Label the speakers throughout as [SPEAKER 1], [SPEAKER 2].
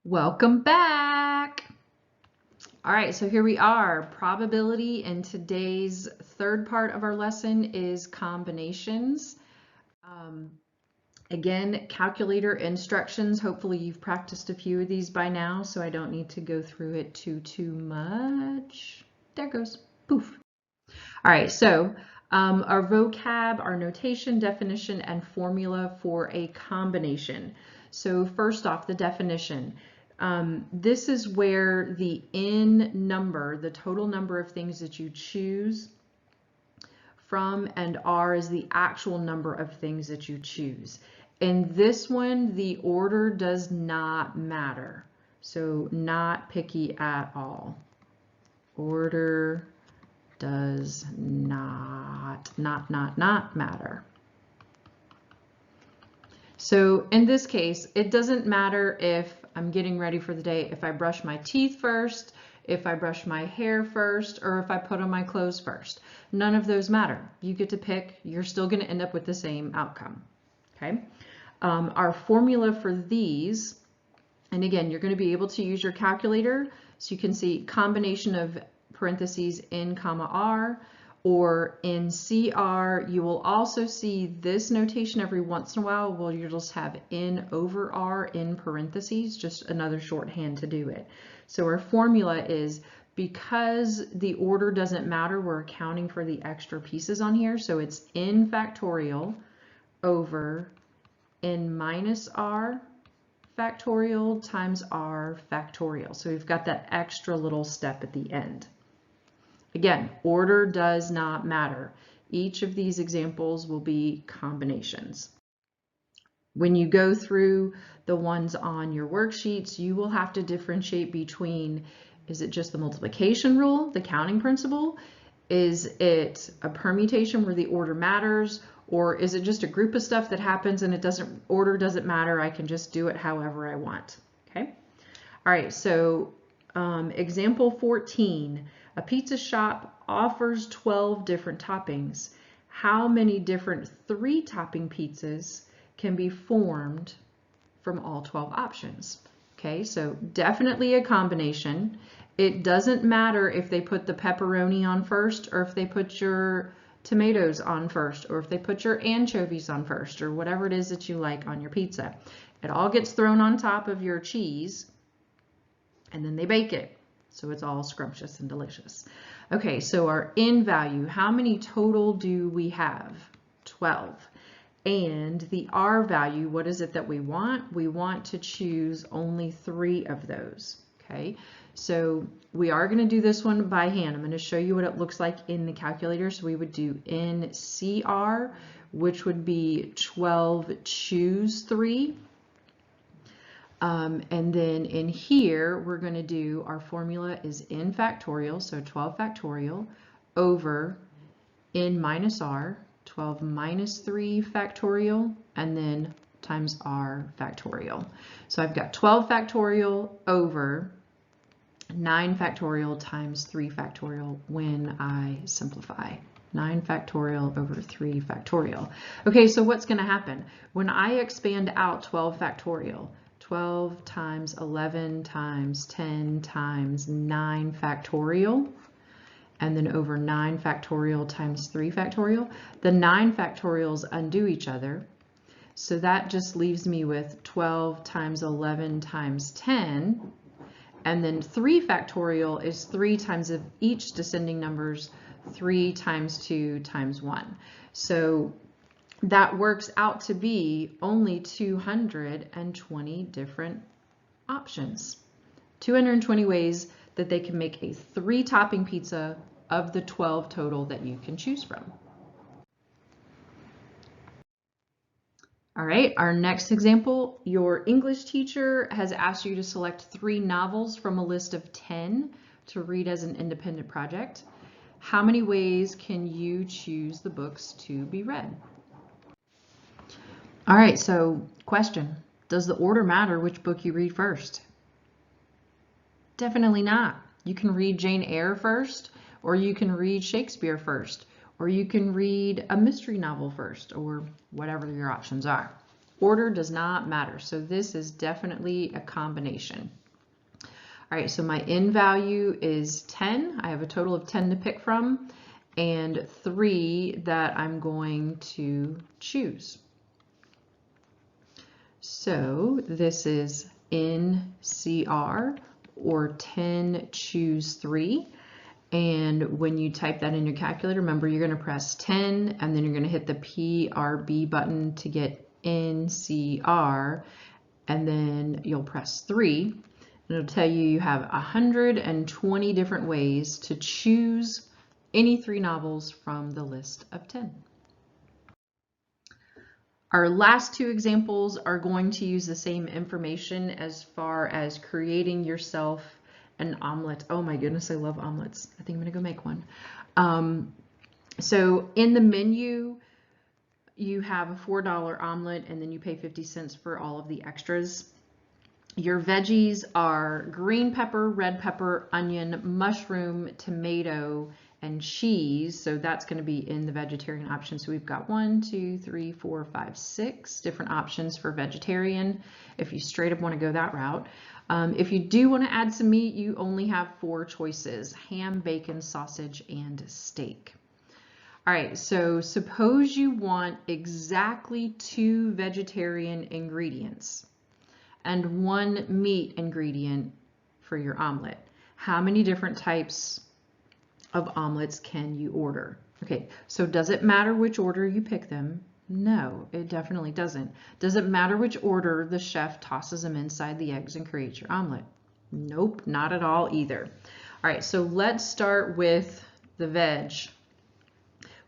[SPEAKER 1] Welcome back. All right, so here we are, probability, and today's third part of our lesson is combinations. Again, calculator instructions. Hopefully you've practiced a few of these by now, so I don't need to go through it too much. There goes, poof. All right, so our vocab, our notation, definition, and formula for a combination. So first off, the definition. This is where the N number, the total number of things that you choose from, and R is the actual number of things that you choose. In this one, the order does not matter. So not picky at all. Order does not matter. So in this case, it doesn't matter if I'm getting ready for the day, if I brush my teeth first, if I brush my hair first, or if I put on my clothes first. None of those matter. You get to pick. You're still going to end up with the same outcome. Okay. Our formula for these, and again, you're going to be able to use your calculator, so you can see combination of parentheses N comma R, or in CR. You will also see this notation every once in a while where you'll just have N over R in parentheses, just another shorthand to do it. So our formula is, because the order doesn't matter, we're accounting for the extra pieces on here. So it's N factorial over N minus R factorial times R factorial. So we've got that extra little step at the end. Again, order does not matter. Each of these examples will be combinations. When you go through the ones on your worksheets, you will have to differentiate between, is it just the multiplication rule, the counting principle? Is it a permutation where the order matters? Or is it just a group of stuff that happens and order doesn't matter, I can just do it however I want, okay? All right, so example 14, a pizza shop offers 12 different toppings. How many different 3-topping pizzas can be formed from all 12 options? Okay, so definitely a combination. It doesn't matter if they put the pepperoni on first, or if they put your tomatoes on first, or if they put your anchovies on first, or whatever it is that you like on your pizza. It all gets thrown on top of your cheese, and then they bake it. So it's all scrumptious and delicious. Okay, so our N value, how many total do we have? 12. And the R value, what is it that we want? We want to choose only 3 of those. Okay, so we are going to do this one by hand. I'm going to show you what it looks like in the calculator. So we would do NCR, which would be 12 choose 3. And then in here, we're going to do, our formula is N factorial, so 12 factorial, over N minus R, 12 minus 3 factorial, and then times R factorial. So I've got 12 factorial over 9 factorial times 3 factorial when I simplify. 9 factorial over 3 factorial. Okay, so what's going to happen? When I expand out 12 factorial, 12 times 11 times 10 times 9 factorial, and then over 9 factorial times 3 factorial, the 9 factorials undo each other. So that just leaves me with 12 times 11 times 10, and then 3 factorial is 3 times of each descending numbers, 3 times 2 times 1. So that works out to be only 220 different options. 220 ways that they can make a 3-topping pizza of the 12 total that you can choose from. All right, our next example, your English teacher has asked you to select 3 novels from a list of 10 to read as an independent project. How many ways can you choose the books to be read? All right, so question, does the order matter which book you read first? Definitely not. You can read Jane Eyre first, or you can read Shakespeare first, or you can read a mystery novel first, or whatever your options are. Order does not matter. So this is definitely a combination. All right, so my N value is 10. I have a total of 10 to pick from and 3 that I'm going to choose. So this is NCR, or 10 choose 3. And when you type that in your calculator, remember you're going to press 10 and then you're going to hit the PRB button to get NCR, and then you'll press 3. And it'll tell you you have 120 different ways to choose any 3 novels from the list of 10. Our last 2 examples are going to use the same information as far as creating yourself an omelet. Oh my goodness, I love omelets. I think I'm gonna go make one. So in the menu, you have a $4 omelet and then you pay 50 cents for all of the extras. Your veggies are green pepper, red pepper, onion, mushroom, tomato, and cheese. So that's going to be in the vegetarian option. So we've got 1, 2, 3, 4, 5, 6 different options for vegetarian if you straight up want to go that route. If you do want to add some meat, you only have 4 choices: ham, bacon, sausage, and steak. All right, so suppose you want exactly 2 vegetarian ingredients and 1 meat ingredient for your omelet. How many different types of omelets can you order? Okay, so does it matter which order you pick them? No, it definitely doesn't. Does it matter which order the chef tosses them inside the eggs and creates your omelet? Nope, not at all either. All right, so let's start with the veg.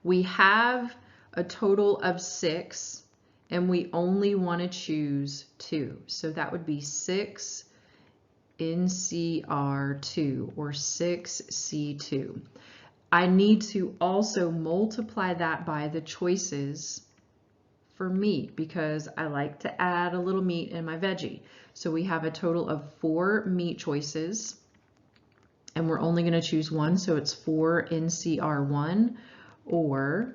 [SPEAKER 1] We have a total of 6 and we only want to choose 2. So that would be 6 NCR2 or 6C2. I need to also multiply that by the choices for meat because I like to add a little meat in my veggie. So we have a total of 4 meat choices and we're only going to choose 1. So it's 4 NCR1 or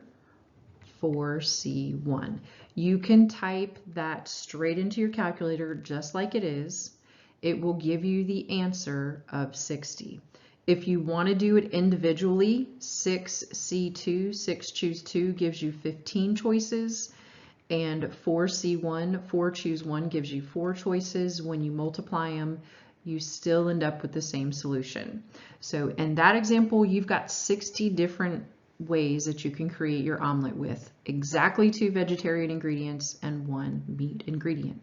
[SPEAKER 1] 4C1. You can type that straight into your calculator just like it is. It will give you the answer of 60. If you want to do it individually, 6C2, 6 choose 2 gives you 15 choices, and 4C1, 4 choose 1 gives you 4 choices. When you multiply them, you still end up with the same solution. So in that example, you've got 60 different ways that you can create your omelet with exactly 2 vegetarian ingredients and 1 meat ingredient.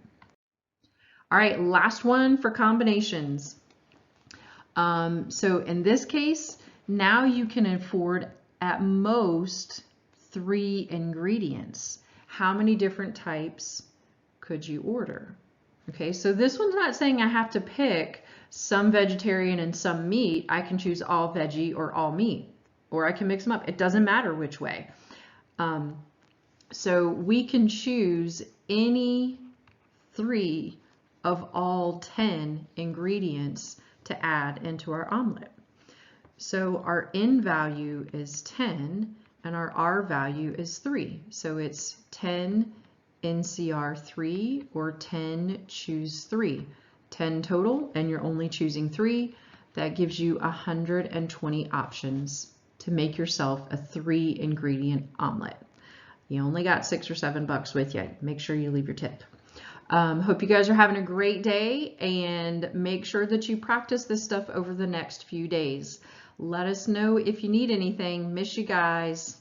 [SPEAKER 1] All right, last one for combinations. So in this case, now you can afford at most 3 ingredients. How many different types could you order? Okay, so this one's not saying I have to pick some vegetarian and some meat. I can choose all veggie or all meat, or I can mix them up. It doesn't matter which way. So we can choose any 3 of all 10 ingredients to add into our omelet. So our N value is 10 and our R value is 3. So it's 10 NCR3 or 10 choose 3. 10 total and you're only choosing 3. That gives you 120 options to make yourself a 3 ingredient omelet. You only got $6 or $7 with you. Make sure you leave your tip. Hope you guys are having a great day, and make sure that you practice this stuff over the next few days. Let us know if you need anything. Miss you guys.